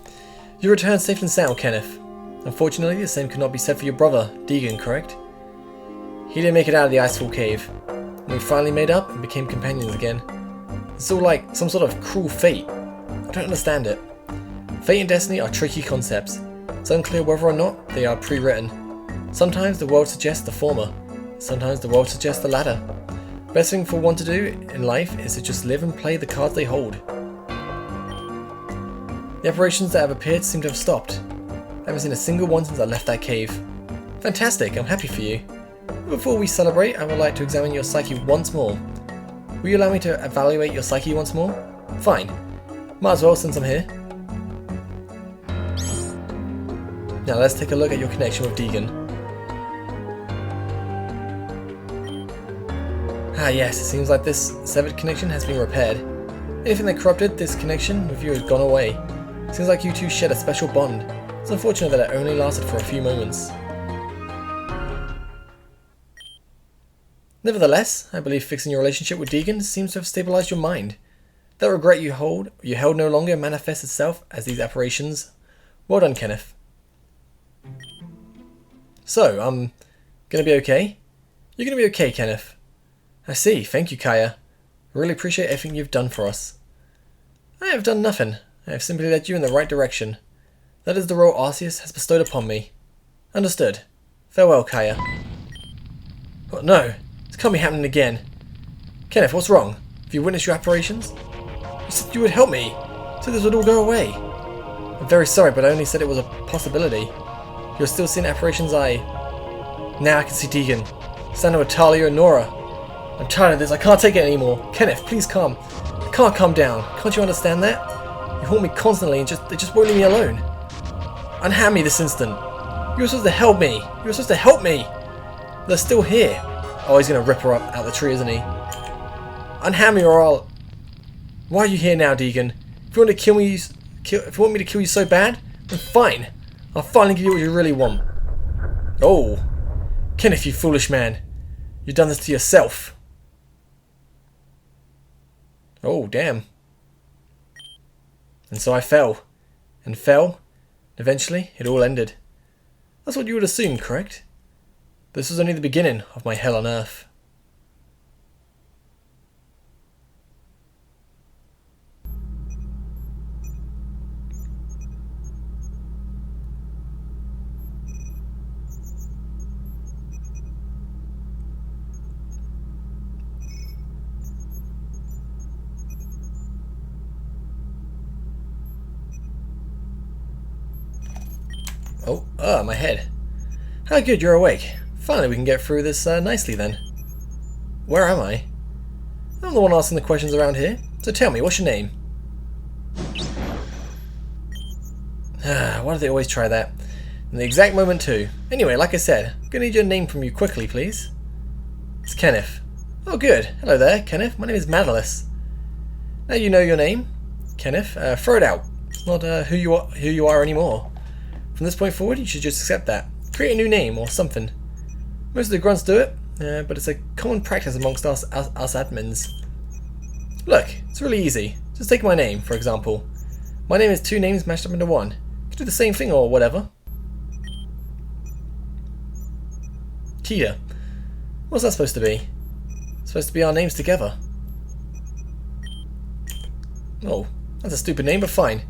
You returned safe and sound, Kenneth. Unfortunately, the same could not be said for your brother, Deegan, correct? He didn't make it out of the Icefall Cave. And we finally made up and became companions again. It's all like some sort of cruel fate. I don't understand it. Fate and destiny are tricky concepts. It's unclear whether or not they are pre-written. Sometimes the world suggests the former. Sometimes the world suggests the latter. Best thing for one to do in life is to just live and play the cards they hold. The apparitions that have appeared seem to have stopped. I haven't seen a single one since I left that cave. Fantastic, I'm happy for you. Before we celebrate, I would like to examine your psyche once more. Will you allow me to evaluate your psyche once more? Fine. Might as well since I'm here. Now let's take a look at your connection with Deegan. Ah yes, it seems like this severed connection has been repaired. Anything that corrupted this connection with you has gone away. Seems like you two shared a special bond. It's unfortunate that it only lasted for a few moments. Nevertheless, I believe fixing your relationship with Deegan seems to have stabilized your mind. That regret you held no longer manifests itself as these apparitions. Well done, Kenneth. So, gonna be okay? You're gonna be okay, Kenneth. I see, thank you, Kaya. I really appreciate everything you've done for us. I have done nothing. I have simply led you in the right direction. That is the role Arceus has bestowed upon me. Understood. Farewell, Kaya. Oh no, this can't be happening again. Kenneth, what's wrong? Have you witnessed your apparitions? You said you would help me, so this would all go away. very sorry, but I only said it was a possibility. You're still seeing apparitions, Now I can see Deegan. Standing with Talia and Nora. I'm tired of this, I can't take it anymore. Kenneth, please come. I can't calm down. Can't you understand that? You haunt me constantly and they just won't leave me alone. Unhand me this instant. You were supposed to help me. You were supposed to help me. They're still here. Oh, he's going to rip her up out the tree, isn't he? Unhand me or I'll... Why are you here now, Deegan? If you want to kill me, if you want me to kill you so bad, then fine. I'll finally give you what you really want. Oh. Kenneth, you foolish man. You've done this to yourself. Oh, damn. And so I fell. And fell. Eventually, it all ended. That's what you would assume, correct? But this was only the beginning of my hell on earth. Oh, my head. How good, you're awake. Finally, we can get through this nicely then. Where am I? I'm the one asking the questions around here. So tell me, what's your name? Why do they always try that? In the exact moment too. Anyway, like I said, I'm gonna need your name from you quickly, please. It's Kenneth. Oh, good. Hello there, Kenneth. My name is Madalus. Now you know your name, Kenneth. Throw it out. It's not who you are anymore. From this point forward, you should just accept that. Create a new name or something. Most of the grunts do it, but it's a common practice amongst us admins. Look, it's really easy. Just take my name, for example. My name is two names mashed up into one. You can do the same thing or whatever. Kia. What's that supposed to be? It's supposed to be our names together. Oh, that's a stupid name, but fine.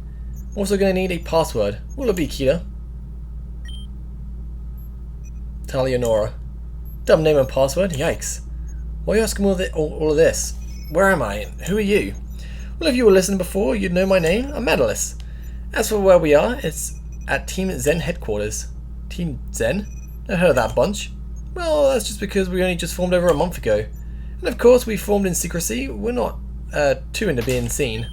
I'm also going to need a password. What will it be, Kita? Talia Nora. Dumb name and password? Yikes. Why are you asking all of this? Where am I? Who are you? Well, if you were listening before, you'd know my name. I'm Madalus. As for where we are, it's at Team Zen headquarters. Team Zen? Never heard of that bunch. Well, that's just because we only just formed over a month ago. And of course, we formed in secrecy. We're not too into being seen.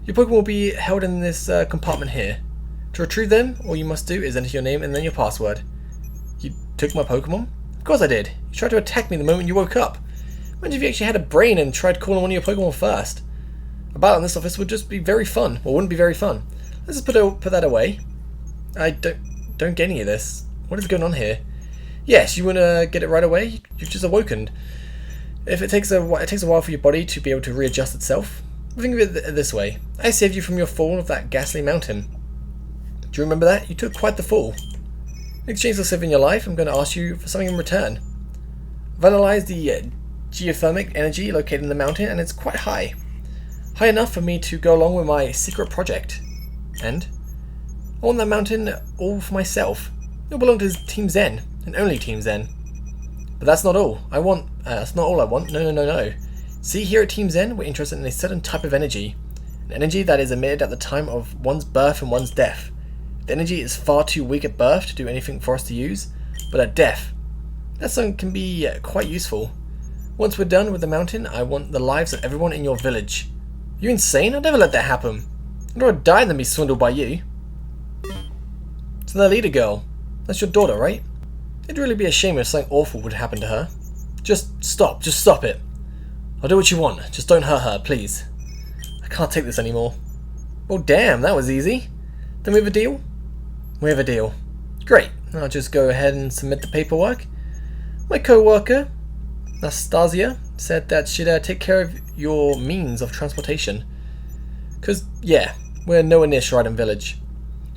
Your Pokemon will be held in this compartment here. To retrieve them, all you must do is enter your name and then your password. You took my Pokemon? Of course I did. You tried to attack me the moment you woke up. Imagine if you actually had a brain and tried calling one of your Pokemon first. A battle in this office would just be very fun. Or wouldn't be very fun. Let's just put that away. I don't get any of this. What is going on here? Yes, you want to get it right away? You've just awoken. If it takes a while for your body to be able to readjust itself. Think of it this way. I saved you from your fall of that ghastly mountain. Do you remember that? You took quite the fall. In exchange for saving your life, I'm going to ask you for something in return. I've analysed the geothermic energy located in the mountain, and it's quite high. High enough for me to go along with my secret project. And I want that mountain all for myself. It'll belong to Team Zen, and only Team Zen. But that's not all. That's not all I want. No. See, here at Team Zen, we're interested in a certain type of energy. An energy that is emitted at the time of one's birth and one's death. The energy is far too weak at birth to do anything for us to use, but at death, that something can be quite useful. Once we're done with the mountain, I want the lives of everyone in your village. Are you insane? I'd never let that happen. I'd rather die than be swindled by you. So the leader girl, that's your daughter, right? It'd really be a shame if something awful would happen to her. Just stop it. I'll do what you want, just don't hurt her, please. I can't take this anymore. Well, damn, that was easy. Then we have a deal? We have a deal. Great, I'll just go ahead and submit the paperwork. My co-worker, Nastasia, said that she'd take care of your means of transportation. Because, yeah, we're nowhere near Shryden Village.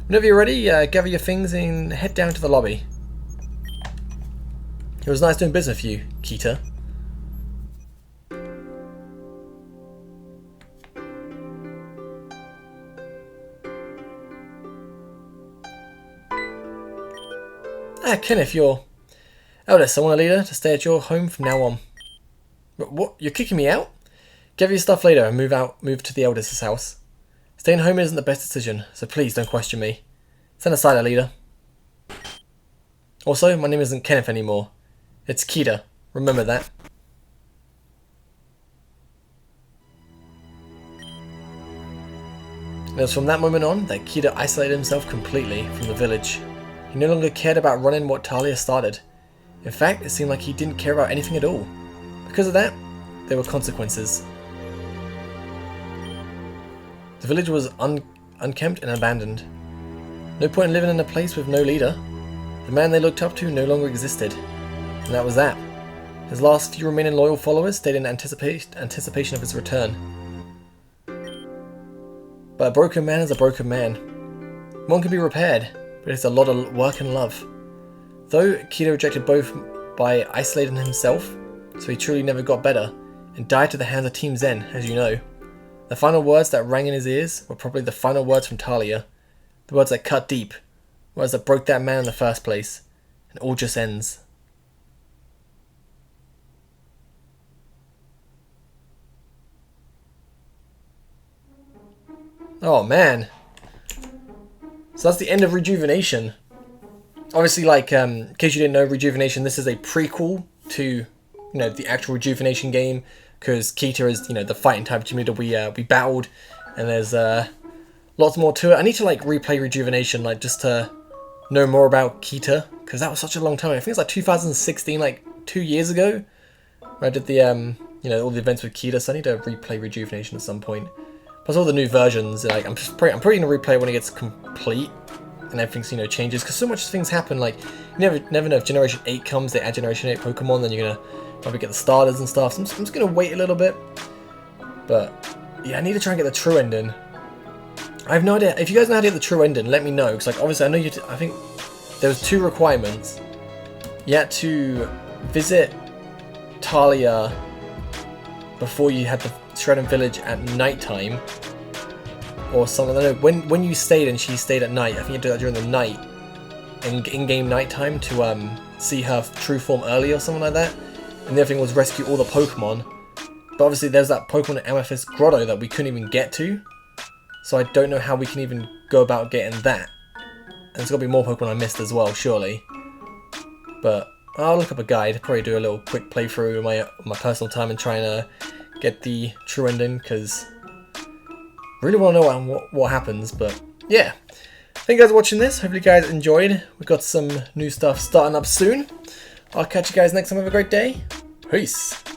Whenever you're ready, gather your things and head down to the lobby. It was nice doing business with you, Kita. Kenneth, you're... Eldest, I want a leader to stay at your home from now on. What? You're kicking me out? Gather your stuff later and move to the eldest's house. Staying home isn't the best decision, so please don't question me. Stand aside, Alida. Also, my name isn't Kenneth anymore. It's Kita. Remember that. It was from that moment on that Kita isolated himself completely from the village. He no longer cared about running what Talia started. In fact, it seemed like he didn't care about anything at all. Because of that, there were consequences. The village was unkempt and abandoned. No point in living in a place with no leader. The man they looked up to no longer existed. And that was that. His last few remaining loyal followers stayed in anticipation of his return. But a broken man is a broken man. One can be repaired, but it's a lot of work and love. Though Kita rejected both by isolating himself, so he truly never got better, and died to the hands of Team Zen, as you know. The final words that rang in his ears were probably the final words from Talia. The words that cut deep. Words that broke that man in the first place. And all just ends. Oh man. So that's the end of Rejuvenation. Obviously, like, in case you didn't know, Rejuvenation, this is a prequel to, the actual Rejuvenation game. Because Kita is, the fighting type gym leader we battled. And there's lots more to it. I need to, replay Rejuvenation, just to know more about Kita. Because that was such a long time. I think it's 2016, 2 years ago. Where I did the, all the events with Kita. So I need to replay Rejuvenation at some point. Plus all the new versions, I'm probably gonna replay when it gets complete and everything's changes, because so much things happen. You never know if Generation 8 comes, they add Generation 8 Pokemon, then you're gonna probably get the starters and stuff. So I'm just gonna wait a little bit. But yeah, I need to try and get the true ending. I have no idea. If you guys know how to get the true ending, let me know. Because obviously I know I think there was 2 requirements. You had to visit Talia before you had the Shredden Village at night time, or something. I don't know, when you stayed and she stayed at night, I think you do that during the night, in-game night time, to see her true form early or something like that. And the other thing was rescue all the Pokemon. But obviously there's that Pokemon Amethyst Grotto that we couldn't even get to, so I don't know how we can even go about getting that. And there's got to be more Pokemon I missed as well, surely. But I'll look up a guide, probably do a little quick playthrough in my personal time and try and get the true ending, because I really want to know what happens. But yeah, thank you guys for watching this. Hopefully you guys enjoyed. We've got some new stuff starting up soon. I'll catch you guys next time. Have a great day. Peace.